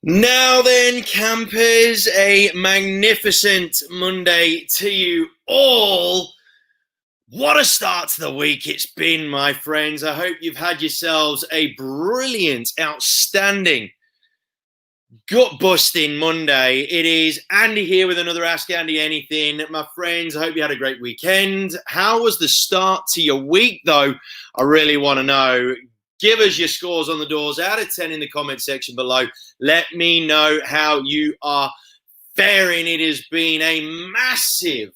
Now then, campers, a magnificent Monday to you all. What a start to the week it's been, my friends. I hope you've had yourselves a brilliant, outstanding, gut-busting Monday. It is Andy here with another Ask Andy Anything. My friends, I hope you had a great weekend. How was the start to your week, though? I really want to know. Give us your scores on the doors out of 10 in the comment section below. Let me know how you are faring. It has been a massive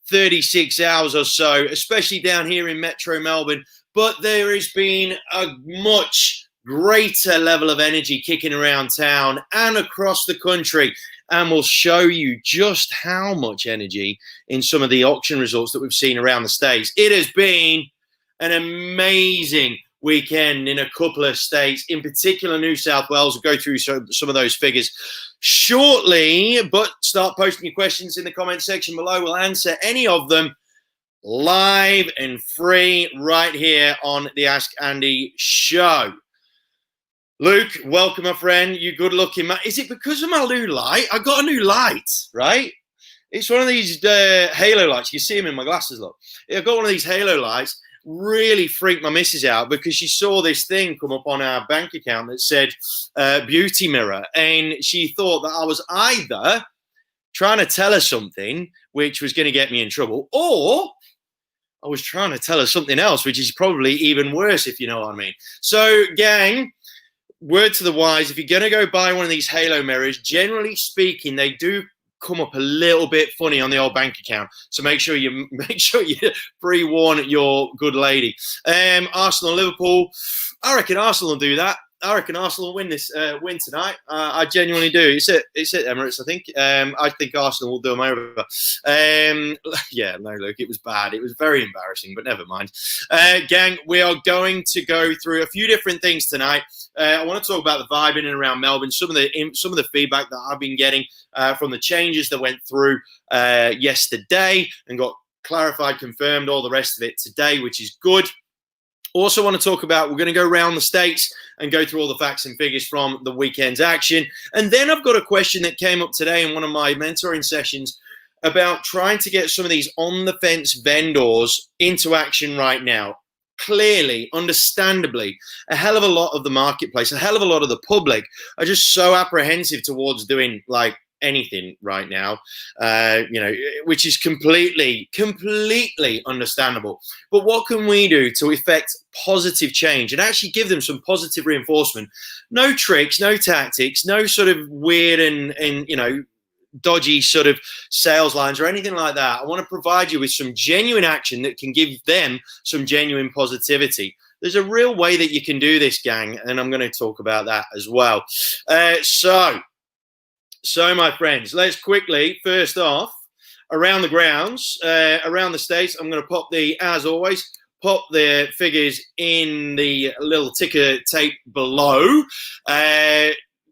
36 hours or so, especially down here in Metro Melbourne. But there has been a much greater level of energy kicking around town and across the country. And we'll show you just how much energy in some of the auction results that we've seen around the States. It has been an amazing weekend in a couple of states, in particular New South Wales. We'll go through some of those figures shortly, but start posting your questions in the comment section below. We'll answer any of them live and free right here on the Ask Andy show. Luke, welcome, my friend. You good looking, man. Is it because of my new light? I got a new light, right? It's one of these halo lights. You see them in my glasses, look. I've got one of these halo lights. Really freaked my missus out because she saw this thing come up on our bank account that said beauty mirror, and she thought that I was either trying to tell her something which was going to get me in trouble, or I was trying to tell her something else, which is probably even worse, if you know what I mean. So, gang, word to the wise, if you're going to go buy one of these halo mirrors, generally speaking, they do come up a little bit funny on the old bank account, so make sure you pre-warn your good lady. Arsenal, Liverpool. I reckon Arsenal will do that. I reckon Arsenal will win tonight. I genuinely do. It's at Emirates, I think. I think Arsenal will do them over. Yeah, no, look, it was bad. It was very embarrassing, but never mind. Gang, we are going to go through a few different things tonight. I want to talk about the vibe in and around Melbourne, some of the feedback that I've been getting from the changes that went through yesterday and got clarified, confirmed, all the rest of it today, which is good. Also want to talk about, we're going to go around the States and go through all the facts and figures from the weekend's action. And then I've got a question that came up today in one of my mentoring sessions about trying to get some of these on-the-fence vendors into action right now. Clearly, understandably, a hell of a lot of the marketplace, a hell of a lot of the public are just so apprehensive towards doing like anything right now, which is completely understandable. But what can we do to effect positive change and actually give them some positive reinforcement? No tricks, no tactics, no sort of weird and dodgy sort of sales lines or anything like that. I want to provide you with some genuine action that can give them some genuine positivity. There's a real way that you can do this, gang, and I'm going to talk about that as well. So, my friends, let's quickly, first off, around the grounds, around the States, I'm going to as always, pop the figures in the little ticker tape below.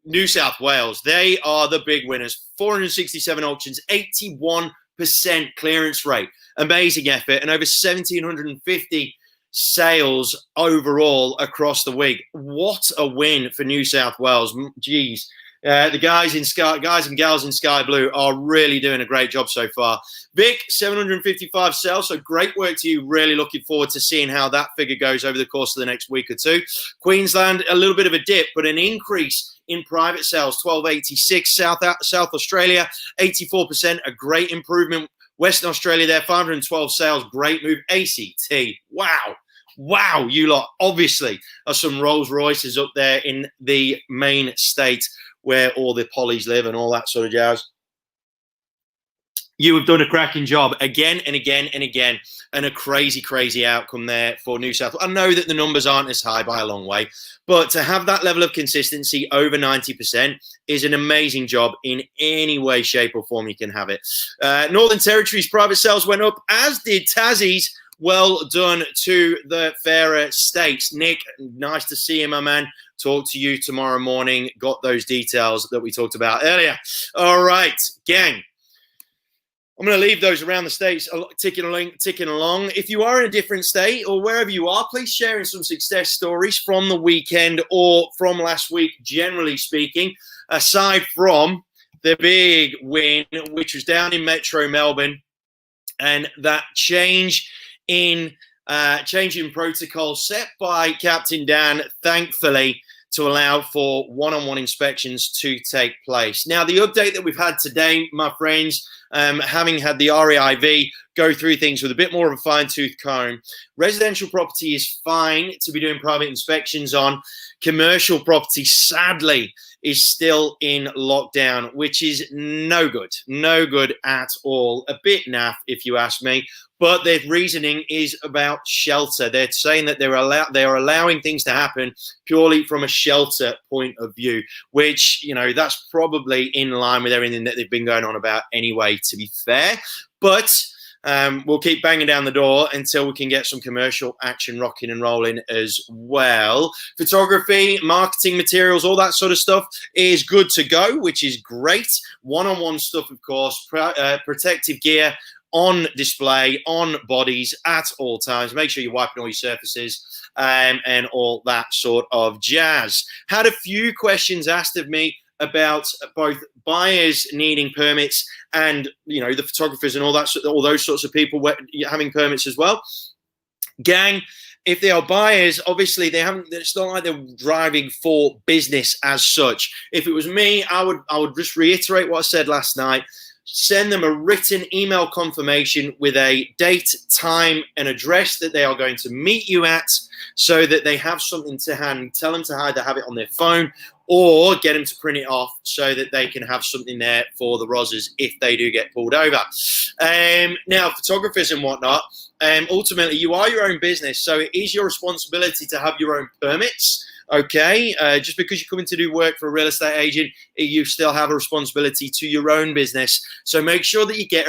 New South Wales, they are the big winners. 467 auctions, 81% clearance rate. Amazing effort, and over 1,750 sales overall across the week. What a win for New South Wales. Geez. The guys and gals in Sky Blue are really doing a great job so far. Vic, 755 sales, so great work to you. Really looking forward to seeing how that figure goes over the course of the next week or two. Queensland, a little bit of a dip, but an increase in private sales, 1286. South Australia, 84%, a great improvement. Western Australia there, 512 sales, great move. ACT, wow, you lot obviously are some Rolls Royces up there in the main state where all the polys live and all that sort of jazz. You have done a cracking job again and again and again, and a crazy outcome there for New South Wales. I know that the numbers aren't as high by a long way, but to have that level of consistency over 90% is an amazing job in any way, shape or form you can have it. Northern Territory's private sales went up, as did Tassie's. Well done to the fairer states. Nick, nice to see you, my man. Talk to you tomorrow morning. Got those details that we talked about earlier. All right, gang. I'm going to leave those around the states ticking along. If you are in a different state or wherever you are, please share in some success stories from the weekend or from last week, generally speaking, aside from the big win, which was down in Metro Melbourne, and that change in protocol set by Captain Dan, thankfully, to allow for one-on-one inspections to take place. Now, the update that we've had today, my friends, having had the REIV go through things with a bit more of a fine-tooth comb, residential property is fine to be doing private inspections on. Commercial property, sadly, is still in lockdown, which is no good at all. A bit naff, if you ask me. But their reasoning is about shelter. They're saying that they are allowing things to happen purely from a shelter point of view, which, you know, that's probably in line with everything that they've been going on about anyway, to be fair. But we'll keep banging down the door until we can get some commercial action rocking and rolling as well. Photography, marketing materials, all that sort of stuff is good to go, which is great. One-on-one stuff, of course, protective gear on display, on bodies at all times. Make sure you're wiping all your surfaces and all that sort of jazz. Had a few questions asked of me about both buyers needing permits and, you know, the photographers and all those sorts of people having permits as well. Gang, if they are buyers, obviously it's not like they're driving for business as such. If it was me, I would just reiterate what I said last night. Send them a written email confirmation with a date, time, and address that they are going to meet you at, so that they have something to hand. Tell them to either have it on their phone or get them to print it off so that they can have something there for the rozzers if they do get pulled over. Now, photographers and whatnot, ultimately, you are your own business, so it is your responsibility to have your own permits. Okay, just because you're coming to do work for a real estate agent, you still have a responsibility to your own business. So make sure that you get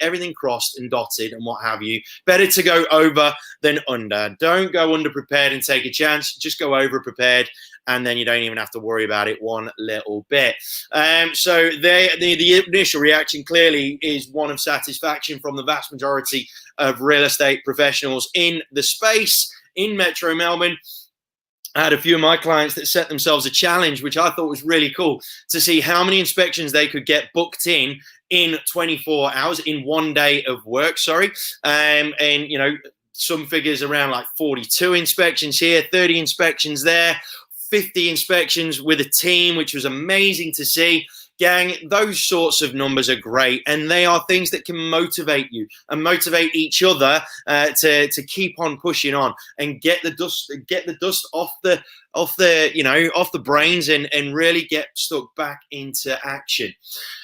everything crossed and dotted and what have you. Better to go over than under. Don't go under prepared and take a chance. Just go over prepared, and then you don't even have to worry about it one little bit. So the initial reaction clearly is one of satisfaction from the vast majority of real estate professionals in the space in Metro Melbourne. I had a few of my clients that set themselves a challenge, which I thought was really cool, to see how many inspections they could get booked in 24 hours, in one day of work, and, you know, some figures around like 42 inspections here, 30 inspections there, 50 inspections with a team, which was amazing to see. Gang, those sorts of numbers are great, and they are things that can motivate you and motivate each other to keep on pushing on and get the dust off the brains and really get stuck back into action.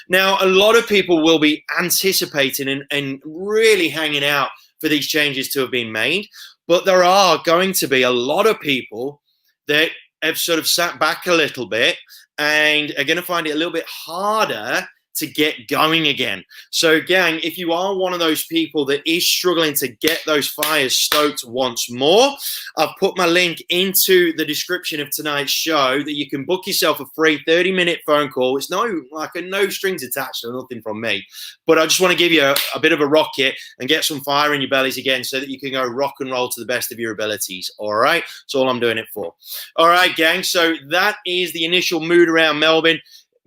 Now, a lot of people will be anticipating and really hanging out for these changes to have been made, but there are going to be a lot of people that have sort of sat back a little bit and are going to find it a little bit harder to get going again. So, gang, if you are one of those people that is struggling to get those fires stoked once more, I've put my link into the description of tonight's show that you can book yourself a free 30-minute phone call. It's no strings attached or nothing from me, but I just want to give you a bit of a rocket and get some fire in your bellies again so that you can go rock and roll to the best of your abilities. All right, that's all I'm doing it for. All right, gang, so that is the initial mood around Melbourne.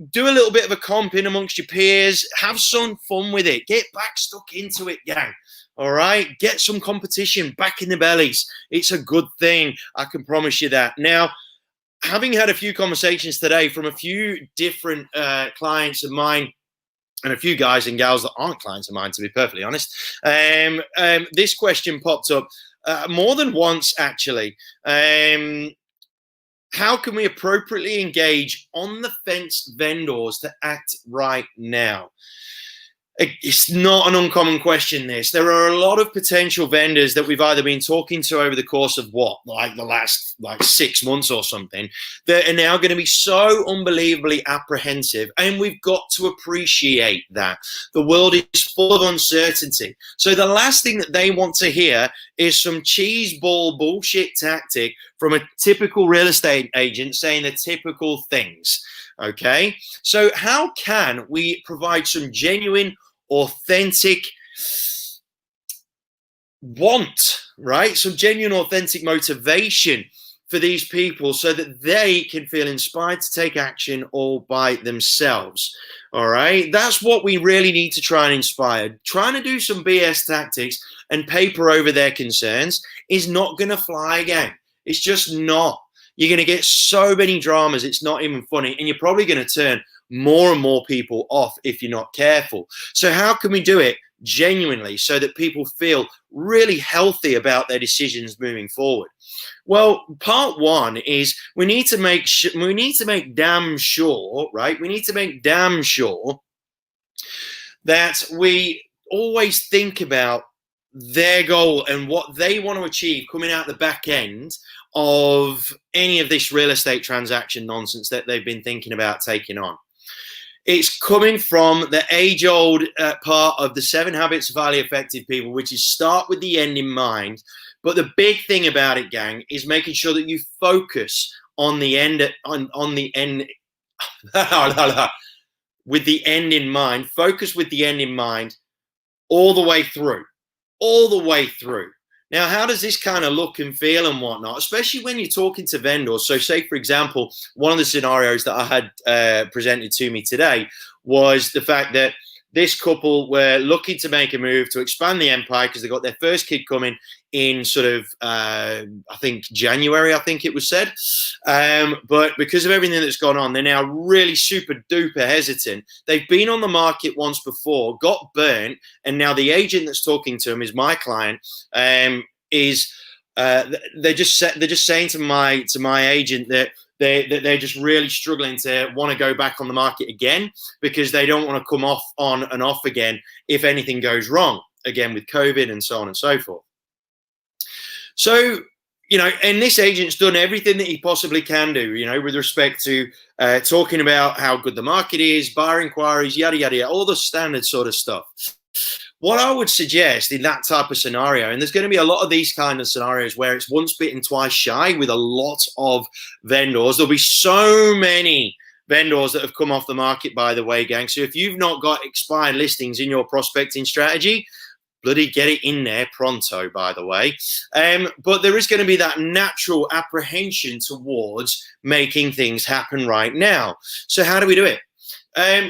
Do a little bit of a comp in amongst your peers. Have some fun with it. Get back stuck into it, gang. All right? Get some competition back in the bellies. It's a good thing. I can promise you that. Now, having had a few conversations today from a few different clients of mine, and a few guys and gals that aren't clients of mine, to be perfectly honest, this question popped up more than once, actually. How can we appropriately engage on-the-fence vendors to act right now? It's not an uncommon question, this. There are a lot of potential vendors that we've either been talking to over the course of the last 6 months or something, that are now going to be so unbelievably apprehensive. And we've got to appreciate that. The world is full of uncertainty. So the last thing that they want to hear is some cheeseball bullshit tactic from a typical real estate agent saying the typical things. Okay, so how can we provide some genuine, authentic want, right? Some genuine, authentic motivation for these people so that they can feel inspired to take action all by themselves. All right. That's what we really need to try and inspire. Trying to do some BS tactics and paper over their concerns is not going to fly again. It's just not. You're going to get so many dramas. It's not even funny. And you're probably going to turn more and more people off if you're not careful. So how can we do it genuinely so that people feel really healthy about their decisions moving forward? Well, part one is we need to make damn sure, right? We need to make damn sure that we always think about their goal and what they want to achieve coming out the back end of any of this real estate transaction nonsense that they've been thinking about taking on. It's coming from the age-old part of the 7 Habits of Highly Effective People, which is start with the end in mind. But the big thing about it, gang, is making sure that you focus on the end, on the end, with the end in mind. Focus with the end in mind all the way through, Now, how does this kind of look and feel and whatnot, especially when you're talking to vendors? So say, for example, one of the scenarios that I had presented to me today was the fact that this couple were looking to make a move to expand the empire because they got their first kid coming in sort of, I think, January, I think it was said. But because of everything that's gone on, they're now really super duper hesitant. They've been on the market once before, got burnt, and now the agent that's talking to them is my client. They're just saying to my agent that they're just really struggling to want to go back on the market again because they don't want to come off on and off again if anything goes wrong again with COVID and so on and so forth. So, and this agent's done everything that he possibly can do, with respect to talking about how good the market is, buyer inquiries, yada, yada, yada, all the standard sort of stuff. What I would suggest in that type of scenario, and there's going to be a lot of these kind of scenarios where it's once bitten, twice shy with a lot of vendors. There'll be so many vendors that have come off the market, by the way, gang. So if you've not got expired listings in your prospecting strategy, bloody get it in there pronto, by the way. But there is going to be that natural apprehension towards making things happen right now. So how do we do it?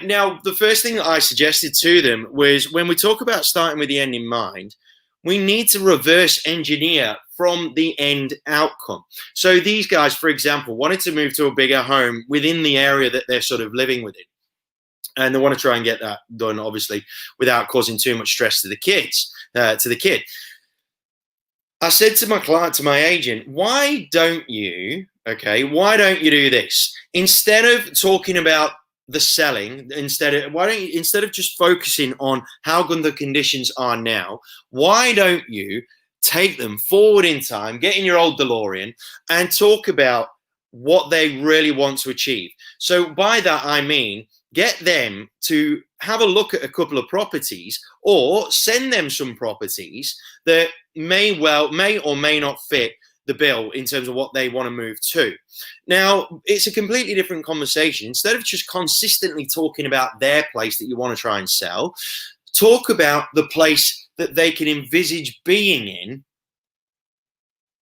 Now, the first thing that I suggested to them was when we talk about starting with the end in mind, we need to reverse engineer from the end outcome. So these guys, for example, wanted to move to a bigger home within the area that they're sort of living within. And they want to try and get that done, obviously, without causing too much stress to the kids, to the kid. I said to my client, to my agent, why don't you do this? Instead of talking about the selling, instead of just focusing on how good the conditions are now, why don't you take them forward in time, get in your old DeLorean and talk about what they really want to achieve? So by that, I mean, get them to have a look at a couple of properties or send them some properties that may or may not fit the bill in terms of what they want to move to. Now, it's a completely different conversation. Instead of just consistently talking about their place that you want to try and sell, talk about the place that they can envisage being in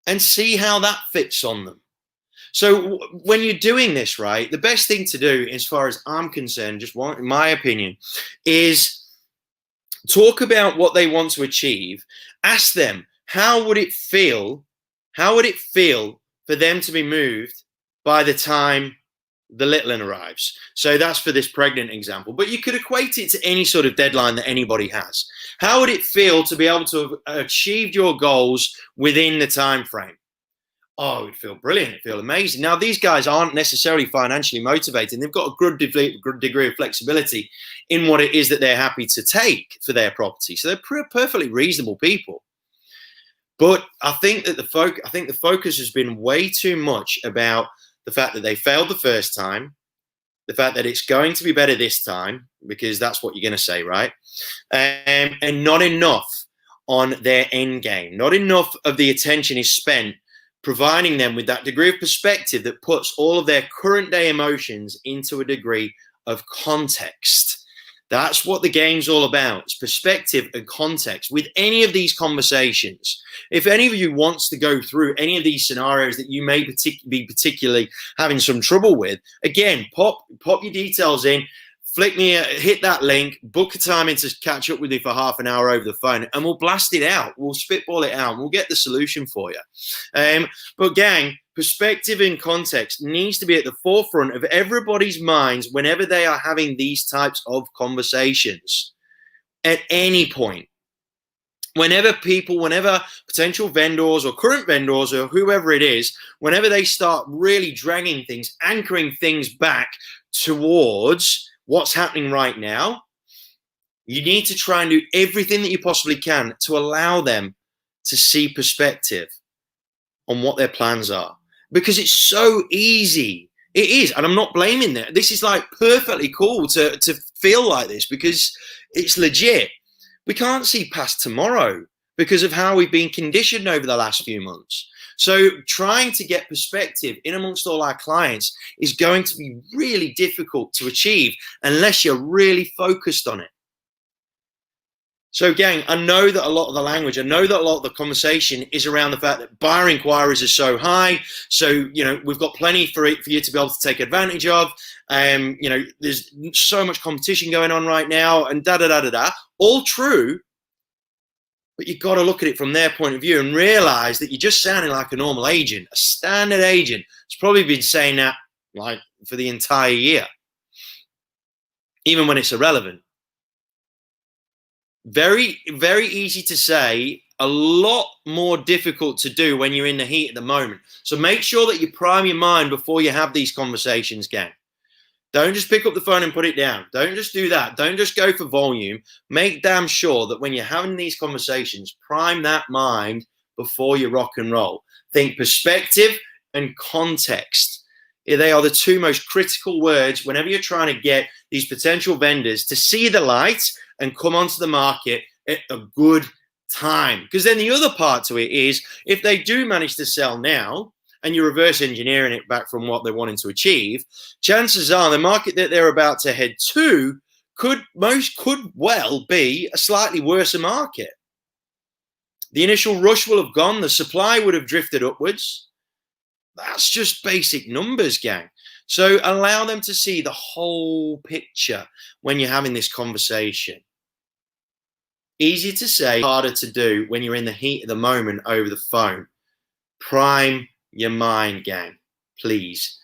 and see how that fits on them. So when you're doing this, right, the best thing to do, as far as I'm concerned, just in my opinion, is talk about what they want to achieve. Ask them, how would it feel for them to be moved by the time the little one arrives? So that's for this pregnant example, but you could equate it to any sort of deadline that anybody has. How would it feel to be able to have achieved your goals within the time frame? Oh, it'd feel brilliant. It'd feel amazing. Now, these guys aren't necessarily financially motivated. They've got a good degree of flexibility in what it is that they're happy to take for their property. So they're perfectly reasonable people. But I think that the focus has been way too much about the fact that they failed the first time, the fact that it's going to be better this time, because that's what you're going to say, right? And not enough on their end game. Not enough of the attention is spent providing them with that degree of perspective that puts all of their current day emotions into a degree of context. That's what the game's all about. It's perspective and context with any of these conversations. If any of you wants to go through any of these scenarios that you may be particularly having some trouble with, again, pop your details in, hit that link, book a time in to catch up with you for half an hour over the phone, and we'll blast it out. We'll spitball it out. And we'll get the solution for you. But gang, perspective and context needs to be at the forefront of everybody's minds whenever they are having these types of conversations at any point. Whenever potential vendors or current vendors or whoever it is, whenever they start really dragging things, anchoring things back towards what's happening right now, you need to try and do everything that you possibly can to allow them to see perspective on what their plans are. Because it's so easy. It is, and I'm not blaming them. This is like perfectly cool to feel like this because it's legit. We can't see past tomorrow because of how we've been conditioned over the last few months. So trying to get perspective in amongst all our clients is going to be really difficult to achieve unless you're really focused on it. So gang, I know that a lot of the language, I know that a lot of the conversation is around the fact that buyer inquiries are so high. So, we've got plenty for you to be able to take advantage of. There's so much competition going on right now and all true. But you've got to look at it from their point of view and realize that you're just sounding like a normal agent, a standard agent. It's probably been saying that like for the entire year, even when it's irrelevant. Very, very easy to say, a lot more difficult to do when you're in the heat at the moment. So make sure that you prime your mind before you have these conversations, gang. Don't just pick up the phone and put it down. Don't just do that. Don't just go for volume. Make damn sure that when you're having these conversations, prime that mind before you rock and roll. Think perspective and context. They are the two most critical words whenever you're trying to get these potential vendors to see the light and come onto the market at a good time. Because then the other part to it is, if they do manage to sell now and you're reverse engineering it back from what they're wanting to achieve, chances are the market that they're about to head to could well be a slightly worse market. The initial rush will have gone. The supply would have drifted upwards. That's just basic numbers, gang. So allow them to see the whole picture when you're having this conversation. Easy to say, harder to do when you're in the heat of the moment over the phone. Prime your mind, gang, please.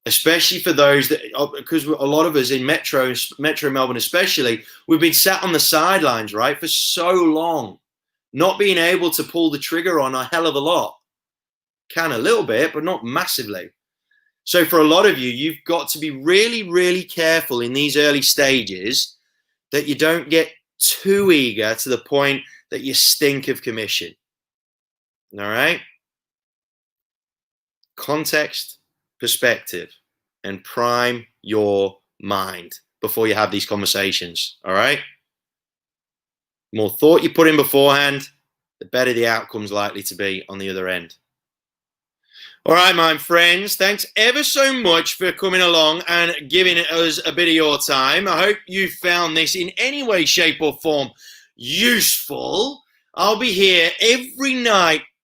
Especially for those that, because a lot of us in Metro Melbourne especially, we've been sat on the sidelines, right, for so long, not being able to pull the trigger on a hell of a lot. Can a little bit, but not massively. So for a lot of you, you've got to be really, really careful in these early stages that you don't get too eager to the point that you stink of commission. All right? Context, perspective, and prime your mind before you have these conversations. All right? The more thought you put in beforehand, the better the outcome's likely to be on the other end. All right, my friends, thanks ever so much for coming along and giving us a bit of your time. I hope you found this in any way, shape, or form useful. I'll be here every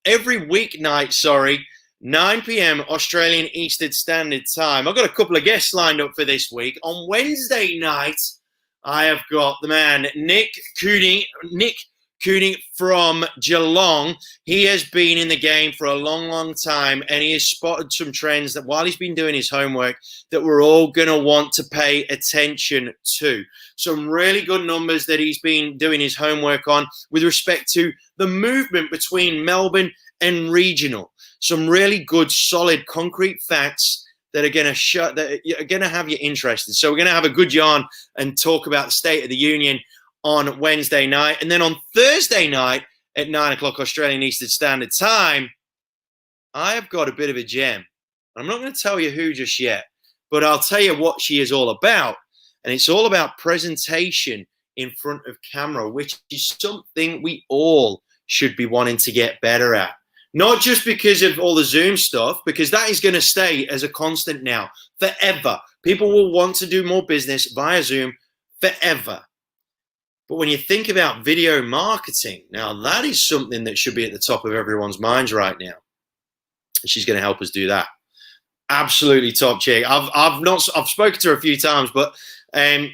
weeknight, 9 p.m. Australian Eastern Standard Time. I've got a couple of guests lined up for this week. On Wednesday night, I have got the man, Nick Cooney from Geelong. He has been in the game for a long, long time, and he has spotted some trends that while he's been doing his homework that we're all going to want to pay attention to. Some really good numbers that he's been doing his homework on with respect to the movement between Melbourne and regional. Some really good, solid, concrete facts that are going to have you interested. So we're going to have a good yarn and talk about the State of the Union on Wednesday night. And then on Thursday night at 9 o'clock Australian Eastern Standard Time, I have got a bit of a gem. I'm not going to tell you who just yet, but I'll tell you what she is all about. And it's all about presentation in front of camera, which is something we all should be wanting to get better at. Not just because of all the Zoom stuff, because that is going to stay as a constant now, forever. People will want to do more business via Zoom forever. But when you think about video marketing, now that is something that should be at the top of everyone's minds right now. And she's going to help us do that. Absolutely top chick. I've spoken to her a few times, but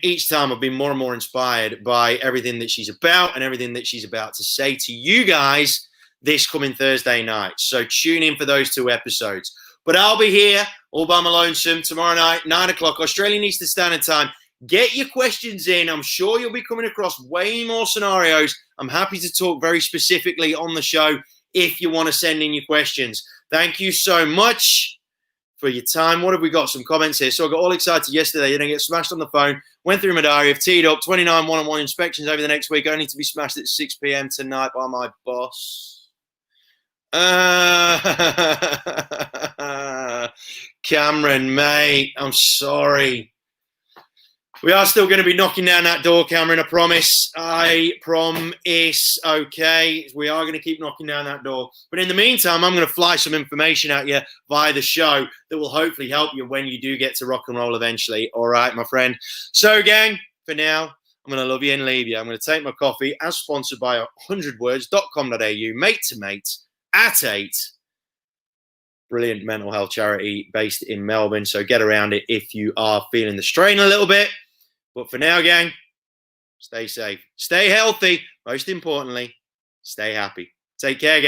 each time I've been more and more inspired by everything that she's about and everything that she's about to say to you guys this coming Thursday night. So tune in for those 2 episodes. But I'll be here all by my lonesome tomorrow night, 9 o'clock, Australian Eastern Standard Time. Get your questions in. I'm sure you'll be coming across way more scenarios. I'm happy to talk very specifically on the show if you want to send in your questions. Thank you so much for your time. What have we got? Some comments here. So I got all excited yesterday. You're going to get smashed on the phone. Went through my diary. I've teed up 29 one-on-one inspections over the next week, only to be smashed at 6 p.m. tonight by my boss. Cameron, mate, I'm sorry. We are still going to be knocking down that door, Cameron. I promise. I promise. Okay. We are going to keep knocking down that door. But in the meantime, I'm going to fly some information at you via the show that will hopefully help you when you do get to rock and roll eventually. All right, my friend. So, gang, for now, I'm going to love you and leave you. I'm going to take my coffee as sponsored by 100words.com.au, mate to mate at 8. Brilliant mental health charity based in Melbourne. So get around it if you are feeling the strain a little bit. But for now, gang, stay safe, stay healthy. Most importantly, stay happy. Take care, gang.